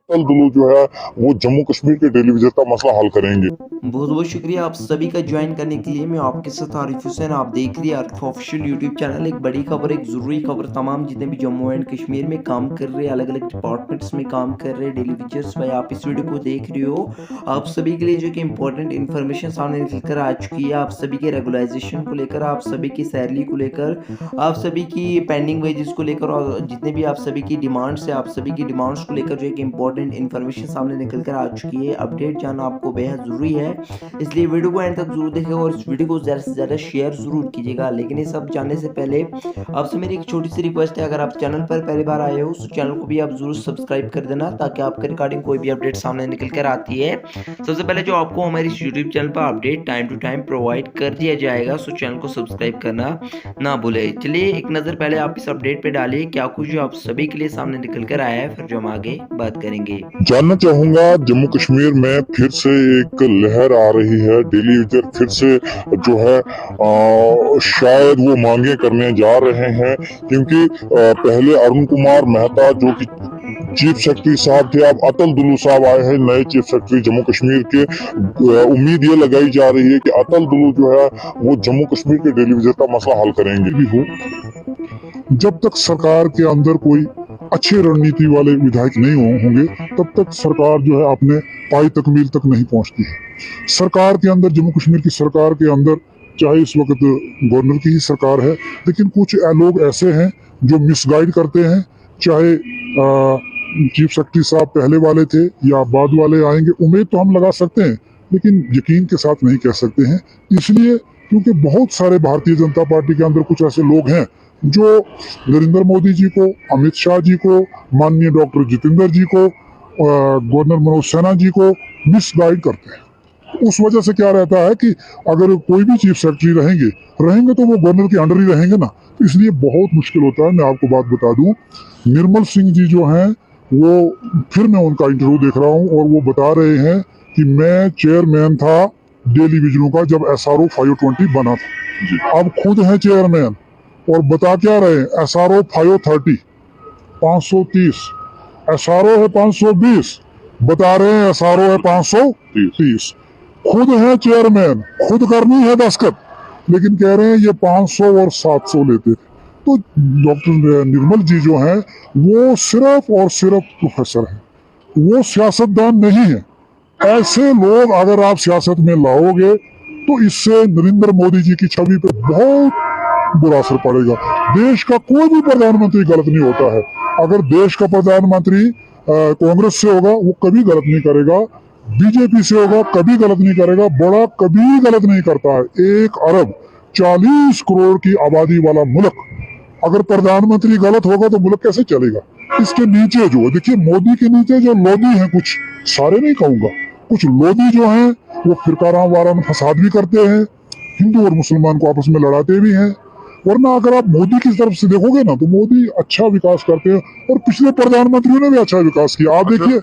अटल दुलू जो है वो जम्मू कश्मीर के टेलीविजन का मसला हल करेंगे। बहुत बहुत शुक्रिया आप सभी का ज्वाइन करने के लिए। मैं आपके साथ आरिफ हुसैन, आप देख रही अर्थ ऑफिशियल यूट्यूब चैनल। एक बड़ी खबर, एक ज़रूरी खबर, तमाम जितने भी जम्मू एंड कश्मीर में काम कर रहे, अलग अलग डिपार्टमेंट्स में काम कर रहे टेलीविजर्स भाई, आप इस वीडियो को देख रहे हो, आप सभी के लिए जो कि इंपॉर्टेंट इन्फॉर्मेशन सामने निकल कर आ चुकी है। आप सभी के रेगुलाइजेशन को लेकर, आप सभी की सैलरी को लेकर, आप सभी की पेंडिंग वेजेस को लेकर, और जितने भी आप सभी की डिमांड्स है, आप सभी की डिमांड्स को लेकर जो एक इंपॉर्टेंट इन्फॉर्मेशन सामने निकल कर आ चुकी है। अपडेट जानना आपको बेहद ज़रूरी है, इसलिए वीडियो को एंड तक जरूर देखेगा और इस वीडियो को ज़्यादा से ज़्यादा शेयर जरूर कीजिएगा। लेकिन ये सब जानने से पहले आपसे मेरी एक छोटी सी रिक्वेस्ट है, अगर आप चैनल पर पहली बार आए हो तो चैनल को भी आप जरूर सब्सक्राइब कर देना, ताकि आपके रिगार्डिंग कोई भी अपडेट सामने निकल कर आती है सबसे पहले जो आपको हमारे इस यूट्यूब चैनल पर update time to time provide कर दिया जाएगा। सो चैनल को सब्सक्राइब करना ना भूले। चलिए एक नज़र पहले आप इस अपडेट पे डालिए, क्या कुछ जो आप सभी के लिए सामने निकल कर आया है, फिर जो हम आगे बात करेंगे। जानना चाहूंगा, जम्मू कश्मीर में फिर से एक लहर आ रही है। टेलीविजन फिर से जो है शायद वो मांगे करने जा रहे हैं, क्योंकि पहले अरुण कुमार मेहता जो कि चीफ सेक्रेटरी साहब थे, अब अटल दुलू साहब आए हैं नए चीफ सेक्रेटरी जम्मू कश्मीर के। उम्मीद ये लगाई जा रही है कि अटल दुलू जो है वो जम्मू कश्मीर के टेलीविजन का मसला हल करेंगे। भी हो, जब तक सरकार के अंदर कोई अच्छे रणनीति वाले विधायक नहीं होंगे, तब तक सरकार जो है अपने पाई तकमील तक नहीं पहुंचती है। सरकार के अंदर, जम्मू कश्मीर की सरकार के अंदर, चाहे इस वक्त गवर्नर की ही सरकार है, लेकिन कुछ लोग ऐसे हैं जो मिसगाइड करते हैं। चाहे चीफ सेक्रेटरी साहब पहले वाले थे या बाद वाले आएंगे, उम्मीद तो हम लगा सकते हैं, लेकिन यकीन के साथ नहीं कह सकते हैं। इसलिए क्योंकि बहुत सारे भारतीय जनता पार्टी के अंदर कुछ ऐसे लोग हैं जो नरेंद्र मोदी जी को, अमित शाह जी को, माननीय डॉक्टर जितेंद्र जी को, गवर्नर मनोज सिन्हा जी को मिसगाइड करते हैं। उस वजह से क्या रहता है कि अगर कोई भी चीफ सेक्रेटरी रहेंगे तो वो गवर्नर के अंडर ही रहेंगे ना, तो इसलिए बहुत मुश्किल होता है। मैं आपको बात बता दूं, निर्मल सिंह जी जो हैं वो, फिर मैं उनका इंटरव्यू देख रहा हूं और वो बता रहे हैं कि मैं चेयरमैन था टेलीविजनों का जब SRO 520 बना था। अब खुद है चेयरमैन और बता क्या रहे हैं, SRO 530 530, SRO है 520, बता रहे हैं SRO है 530। खुद है चेयरमैन, खुद करनी है दस्तखत, लेकिन कह रहे हैं ये 500 और 700 लेते थे। तो डॉक्टर निर्मल जी जो हैं वो सिर्फ और सिर्फ प्रोफेसर हैं, वो सियासतदान नहीं है। ऐसे लोग अगर आप सियासत में लाओगे तो इससे नरेंद्र मोदी जी की छवि पे बहुत बुरा असर पड़ेगा। देश का कोई भी प्रधानमंत्री गलत नहीं होता है। अगर देश का प्रधानमंत्री कांग्रेस से होगा वो कभी गलत नहीं करेगा, बीजेपी से होगा कभी गलत नहीं करेगा, बड़ा कभी गलत नहीं करता है। 1 अरब 40 करोड़ की आबादी वाला मुल्क, अगर प्रधानमंत्री गलत होगा तो मुल्क कैसे चलेगा। इसके नीचे जो देखिए, मोदी के नीचे जो लोधी हैं, कुछ सारे नहीं कहूंगा, कुछ लोधी जो हैं वो फिरकाराम वारान फसाद भी करते हैं, हिंदू और मुसलमान को आपस में लड़ाते भी हैं। वरना अगर आप मोदी की तरफ से देखोगे ना तो मोदी अच्छा विकास करते हैं और पिछले प्रधानमंत्रियों ने भी अच्छा विकास किया। आप देखिए,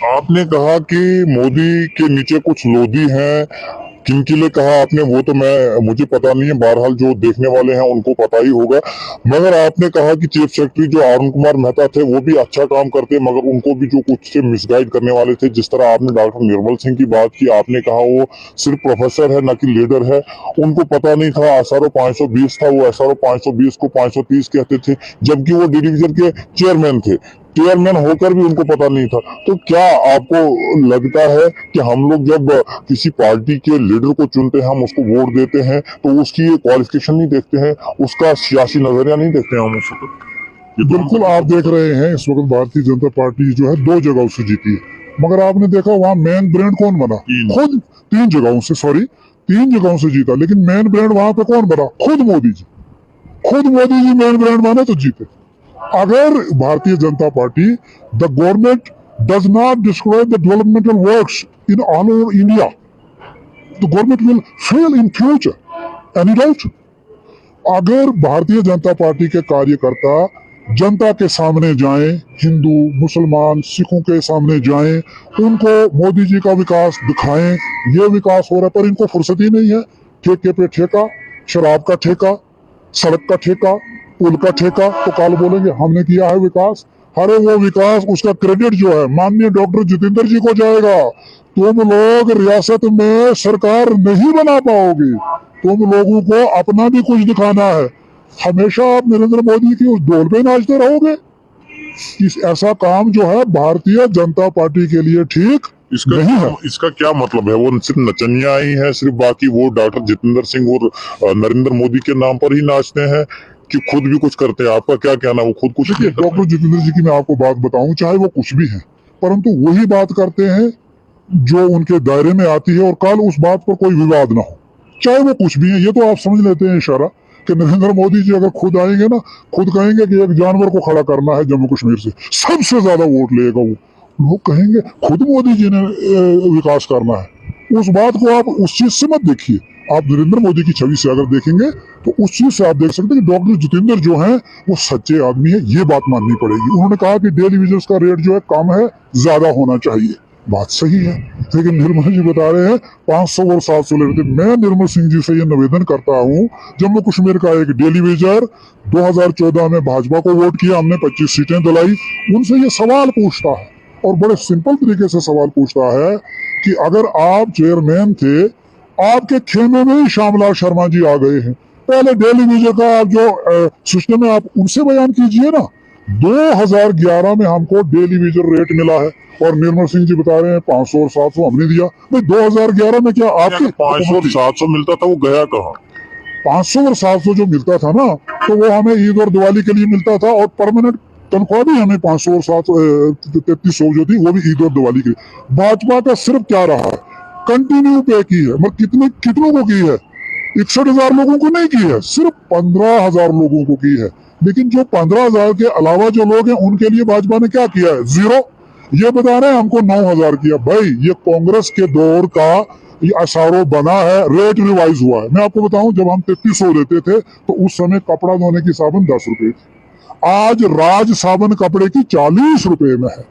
आपने कहा कि मोदी के नीचे कुछ लोधी हैं, किनके लिए कहा आपने वो तो मुझे पता नहीं है, बहरहाल जो देखने वाले हैं उनको पता ही होगा। मगर आपने कहा कि चीफ सेक्रेटरी जो अरुण कुमार मेहता थे वो भी अच्छा काम करते, मगर उनको भी जो कुछ से मिसगाइड करने वाले थे। जिस तरह आपने डॉक्टर निर्मल सिंह की बात की, आपने कहा वो सिर्फ प्रोफेसर है ना कि लीडर है, उनको पता नहीं था SRO 520 था, वो SRO 520 को 530 कहते थे, जबकि वो डिवीजन के चेयरमैन थे। चेयरमैन होकर भी उनको पता नहीं था। तो क्या आपको लगता है कि हम लोग जब किसी पार्टी के लीडर को चुनते हैं, हम उसको वोट देते हैं, तो उसकी क्वालिफिकेशन नहीं देखते हैं, उसका सियासी नजरिया नहीं देखते हैं हम उसको? बिल्कुल, आप देख रहे हैं इस वक्त भारतीय जनता पार्टी जो है 2 जगहों से जीती है, मगर आपने देखा वहां मेन ब्रांड कौन बना? खुद 3 जगहों से, सॉरी 3 जगहों से जीता, लेकिन मेन ब्रांड वहां पे कौन बना? खुद मोदी जी। खुद मोदी जी मेन ब्रांड बने तो जीते। अगर Bharatiya Janata party, the government does not describe the developmental works in all over India, the government will fail in future. Any doubt? अगर भारतीय जनता पार्टी के कार्यकर्ता जनता के सामने जाएं, हिंदू मुसलमान सिखों के सामने जाएं, उनको मोदी जी का विकास दिखाएं, ये विकास हो रहा है, पर इनको फुर्सत ही नहीं है। ठेके पे ठेका, शराब का ठेका, सड़क का ठेका, पुल का ठेका, तो कल बोलेंगे हमने किया है विकास। अरे वो विकास, उसका क्रेडिट जो है माननीय डॉक्टर जितेंद्र जी को जाएगा। तुम लोग रियासत में सरकार नहीं बना पाओगे, तुम लोगों को अपना भी कुछ दिखाना है। हमेशा आप नरेंद्र मोदी की उस डोल पे नाचते रहोगे। ऐसा काम जो है भारतीय जनता पार्टी के लिए ठीक नहीं है। इसका क्या मतलब है? वो सिर्फ नचनिया ही है सिर्फ, बाकी वो डॉक्टर जितेंद्र सिंह और नरेंद्र मोदी के नाम पर ही नाचते हैं कि खुद भी कुछ करते हैं? आपका क्या कहना, वो खुद कुछ? देखिए, डॉक्टर जितेंद्र जी की मैं आपको बात बताऊं, चाहे वो कुछ भी है, परंतु वही बात करते हैं जो उनके दायरे में आती है, और कल उस बात पर कोई विवाद ना हो, चाहे वो कुछ भी है। ये तो आप समझ लेते हैं इशारा कि नरेंद्र मोदी जी अगर खुद आएंगे ना, खुद कहेंगे कि एक जानवर को खड़ा करना है जम्मू कश्मीर से, सबसे ज्यादा वोट लेगा वो, लोग कहेंगे खुद मोदी जी ने विकास करना है। उस बात को आप उस चीज से मत देखिए, आप नरेंद्र मोदी की छवि से अगर देखेंगे तो उस चीज से आप देख सकते हैं कि डॉक्टर जितेंद्र जो है वो सच्चे आदमी है, ये बात माननी पड़ेगी। उन्होंने कहा कि डेली विजिट्स का रेट जो है कम है, ज्यादा होना चाहिए, बात सही है। लेकिन निर्मल जी बता रहे हैं 500 और 700 ले रहे थे। मैं निर्मल सिंह जी से ये निवेदन करता हूँ, जम्मू कश्मीर का एक डेली वेजर 2014 में भाजपा को वोट किया, हमने 25 सीटें दिलाई, उनसे ये सवाल पूछता है और बड़े सिंपल तरीके से सवाल पूछता है कि अगर आप चेयरमैन थे, आपके खेमे में ही श्यामलाल शर्मा जी आ गए हैं, पहले डेली वेजर का आप जो सिस्टम है आप उनसे बयान कीजिए ना। 2011 में हमको डेली वेजर रेट मिला है और निर्मल सिंह जी बता रहे हैं 500 और 700 हमने दिया। भाई 2011 में क्या आपके 500 और 700 मिलता था, वो गया कहाँ? 500 और 700 जो मिलता था ना, तो वो हमें ईद और दिवाली के लिए मिलता था, और परमानेंट तनख्वाह भी हमें 500 और 3300 जो थी वो भी ईद और दिवाली के लिए। भाजपा का सिर्फ क्या रहा है, कंटिन्यू पे की है, मतलब कितनों को की है? 61,000 लोगों को नहीं की है, सिर्फ 15,000 लोगों को की है। लेकिन जो 15,000 के अलावा जो लोग हैं उनके लिए भाजपा ने क्या किया है? जीरो। ये बता रहे हैं हमको 9,000 किया। भाई ये कांग्रेस के दौर का ये असारो बना है, रेट रिवाइज हुआ है। मैं आपको बताऊं, जब हम 3300 देते थे तो उस समय कपड़ा धोने की साबुन 10 रुपए थी, आज राज साबुन कपड़े की 40 रुपए में है।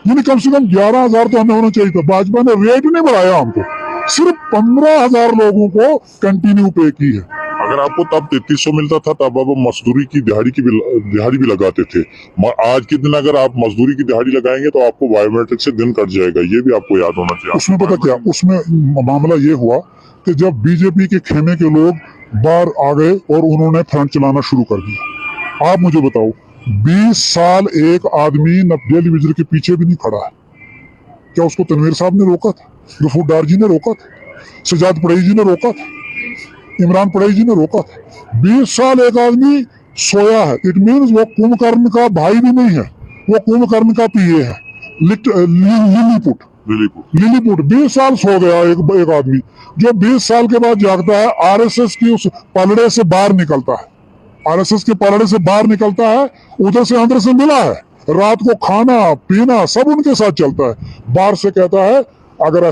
यानी कम से कम 11,000 तो हमें होना चाहिए था। भाजपा ने रेट नहीं बढ़ाया हमको, सिर्फ 15,000 लोगों को कंटिन्यू पे की है। अगर आपको तब 3300 मिलता था तब आप मजदूरी की दिहाड़ी भी लगाते थे। आज के दिन अगर आप मजदूरी की दिहाड़ी लगाएंगे तो आपको बायोमेट्रिक से दिन कट जाएगा, ये भी आपको याद होना चाहिए। उसमें पता क्या, उसमें मामला ये हुआ कि जब बीजेपी के खेमे के लोग बाहर आ गए और उन्होंने फ्रंट चलाना शुरू कर दिया। आप मुझे बताओ, 20 साल एक आदमी डेली विजिट के पीछे भी नहीं खड़ा है, क्या उसको तनवीर साहब ने रोका था? गफूर डार जी ने रोका था? सजाद पड़ई जी ने रोका था? इमरान पड़ई जी ने रोका था? 20 साल एक आदमी सोया है, इट मीन्स वो कुंभकर्ण का भाई भी नहीं है, वो कुंभकर्ण का पीए है। लिलीपुट 20 साल सो गया एक आदमी, जो 20 साल के बाद जागता है, आरएसएस की उस पलड़े से बाहर निकलता है, आरएसएस के पलड़े से बाहर निकलता है, उधर से अंदर से मिला है, रात को खाना पीना सब उनके साथ चलता है। बाहर से कहता है अगर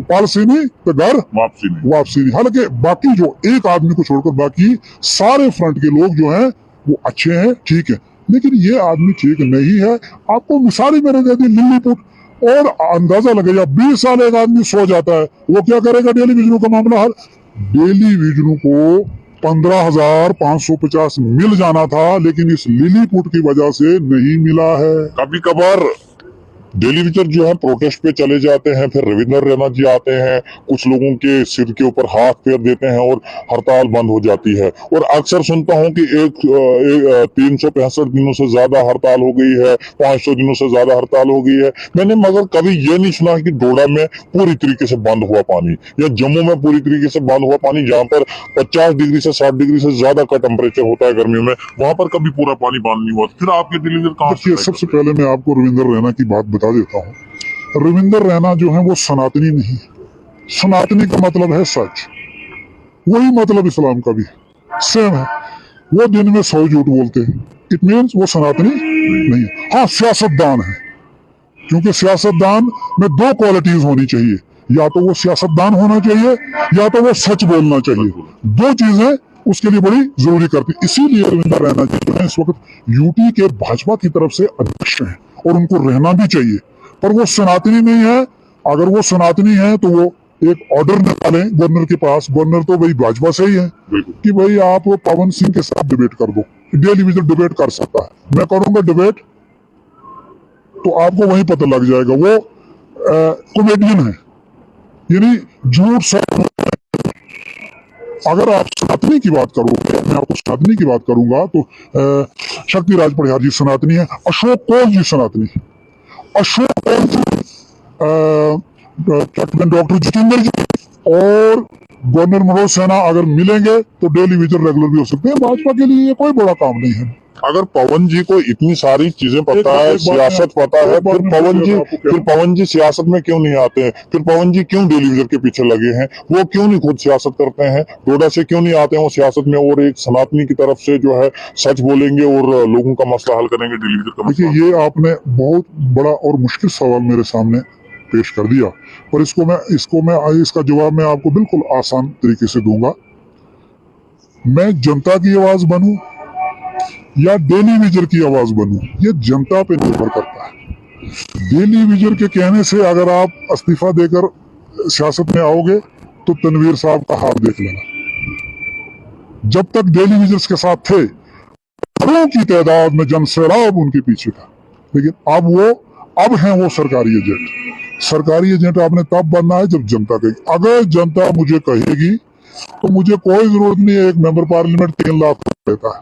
पॉलिसी नहीं तो घर वापसी नहीं। हालांकि बाकी जो एक आदमी को छोड़कर बाकी सारे फ्रंट के लोग जो हैं वो अच्छे हैं, ठीक है, लेकिन ये आदमी ठीक नहीं है। आपको मिसाल ही मैंने दे दी, लिलीपुट, और अंदाजा लगेगा 20 साल एक आदमी सो जाता है, वो क्या करेगा? डेली विजनों का मामला हल। डेली विजनों को 15,550 मिल जाना था, लेकिन इस लिलीपुट की वजह से नहीं मिला है। कभी कभार डेली विजिटर जो है प्रोटेस्ट पे चले जाते हैं, फिर रविंद्र रैना जी आते हैं, कुछ लोगों के सिर के ऊपर हाथ फेर देते हैं और हड़ताल बंद हो जाती है। और अक्सर सुनता हूं कि 365 दिनों से ज्यादा हड़ताल हो गई है, 500 दिनों से ज्यादा हड़ताल हो गई है। मैंने मगर कभी ये नहीं सुना कि डोडा में पूरी तरीके से बंद हुआ पानी, या जम्मू में पूरी तरीके से बंद हुआ पानी, जहाँ पर 50 डिग्री से 60 डिग्री से ज्यादा का टेम्परेचर होता है गर्मियों में, वहां पर कभी पूरा पानी बंद नहीं हुआ। फिर आपके डेली विजिटर कहाँ से? सबसे पहले मैं आपको रविंद्र रैना की बात बता देता हूँ। रविंद्र रैना जो है वो सनातनी नहीं है। सनातनी का मतलब है सच, वही मतलब इस्लाम का भी सेम है। वो दिन में 100 झूठ बोलते हैं, इट मीन्स वो सनातनी नहीं है। हाँ, सियासतदान है, क्योंकि सियासतदान में 2 क्वालिटीज होनी चाहिए, या तो वो सियासतदान होना चाहिए या तो वो सच बोलना चाहिए। 2 चीजें उसके लिए बड़ी जरूरी करती। इसीलिए रविंद्र रैना जी जो है इस वक्त यूटी के भाजपा की तरफ से अध्यक्ष हैं, और उनको रहना भी चाहिए, पर वो सनातनी नहीं है। अगर वो सनातनी है तो वो एक ऑर्डर निकालें गवर्नर के पास, गवर्नर तो भाई भाजपा से ही है, कि भाई आप पवन सिंह के साथ डिबेट कर दो, डेली विजन डिबेट कर सकता है। मैं करूंगा डिबेट तो आपको वहीं पता लग जाएगा। वो कॉमेडियन है, यानी झूठ सब। अगर आप सनातनी की बात करोगे, मैं आपको सनातनी की बात करूंगा तो शक्तिराज परिहार जी सनातनी है, अशोक कौल जी सनातनी है, अशोक कौल जी, कैप्टन डॉक्टर जितेंद्र जी और गवर्नर मनोज सिन्हा अगर मिलेंगे तो डेली विजन रेगुलर भी हो सकते हैं। भाजपा के लिए ये कोई बड़ा काम नहीं है। अगर पवन जी को इतनी सारी चीजें पता है, सियासत पता है, फिर पवन जी सियासत में क्यों नहीं आते हैं? फिर पवन जी क्यों डेली विजन के पीछे लगे हैं? वो क्यों नहीं खुद सियासत करते हैं? डोडा से क्यों नहीं आते हैं वो सियासत में और एक सनातनी की तरफ से जो है सच बोलेंगे और लोगों का मसला हल करेंगे, डेली विजन का मसला? देखिए, ये आपने बहुत बड़ा और मुश्किल सवाल मेरे सामने पेश कर दिया, और इसका जवाब मैं आपको बिल्कुल आसान तरीके से दूंगा। मैं जनता की आवाज बनूं या डेली विजन की आवाज बनूं, ये जनता पे निर्भर करता है। डेली विजन के कहने से अगर आप इस्तीफा देकर सियासत में आओगे तो तनवीर साहब का हाथ देख लेना। जब तक डेली विजन के साथ थे, करोड़ों की तादाद में जनसैलाब उनके पीछे था, लेकिन अब हैं वो सरकारी एजेंट। सरकारी एजेंट आपने तब बनना है जब जनता कहेगी। अगर जनता मुझे कहेगी तो मुझे कोई जरूरत नहीं है, एक मेंबर पार्लियामेंट 3 लाख देता है,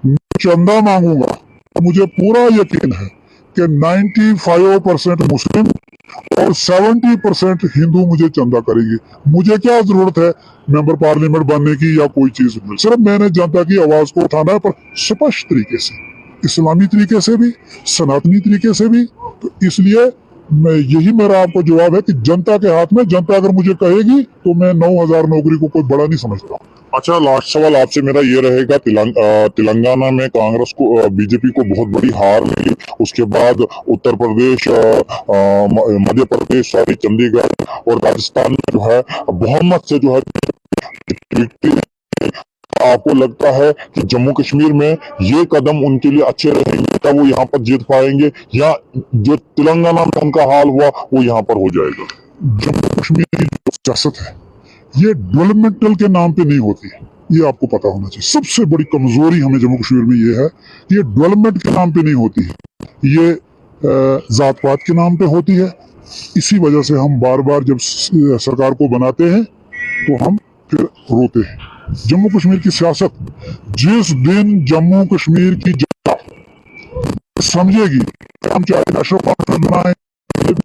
मैं चंदा मांगूंगा, मुझे पूरा यकीन है कि 95% मुस्लिम और 70% हिंदू मुझे चंदा करेंगे। मुझे क्या जरूरत है मेंबर पार्लियामेंट बनने की या कोई चीज, सिर्फ मैंने जनता की आवाज को उठाना है, पर स्पष्ट तरीके से, इस्लामी तरीके से भी, सनातनी तरीके से भी। तो इसलिए यही मेरा आपको जवाब है कि जनता के हाथ में, जनता अगर मुझे कहेगी तो मैं 9000 नौकरी को कोई बड़ा नहीं समझता। अच्छा, लास्ट सवाल आपसे मेरा ये रहेगा, तेलंगाना में कांग्रेस को, बीजेपी को बहुत बड़ी हार मिली, उसके बाद उत्तर प्रदेश, मध्य प्रदेश, सॉरी चंडीगढ़ और राजस्थान में जो है बहुमत से जो है, आपको लगता है कि जम्मू कश्मीर में ये कदम उनके लिए अच्छे रहेंगे? क्या वो यहाँ पर जीत पाएंगे, या जो तेलंगाना में उनका हाल हुआ वो यहाँ पर हो जाएगा? जम्मू कश्मीर की जो सियासत है ये डेवलपमेंटल के नाम पे नहीं होती है, ये आपको पता होना चाहिए। सबसे बड़ी कमजोरी हमें जम्मू कश्मीर में ये है कि ये डेवलपमेंट के नाम पे नहीं होती है, ये जात पात के नाम पे होती है। इसी वजह से हम बार बार जब सरकार को बनाते हैं तो हम फिर रोते हैं। जम्मू कश्मीर की सियासत, जिस दिन जम्मू कश्मीर की जनता समझेगी, हम चाहे नेशनल कॉन्फ्रेंस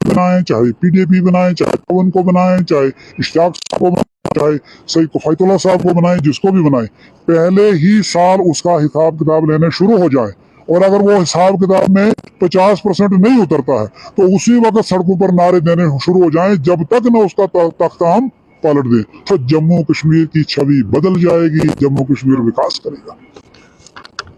बनाएं, चाहे पीडीपी बनाएं, चाहे पवन को बनाएं, चाहे इश्तियाक साहब को बनाएं, चाहे सईद कुफैतुल्लाह साहब को बनाएं, जिसको भी बनाएं, पहले ही साल उसका हिसाब किताब लेने शुरू हो जाए, और अगर वो हिसाब किताब में 50% नहीं उतरता है तो उसी वक्त सड़कों पर नारे देने शुरू हो जाएं, जब तक न उसका तख्ता हम पलट दें। तो जम्मू कश्मीर की छवि बदल जाएगी, जम्मू कश्मीर विकास करेगा।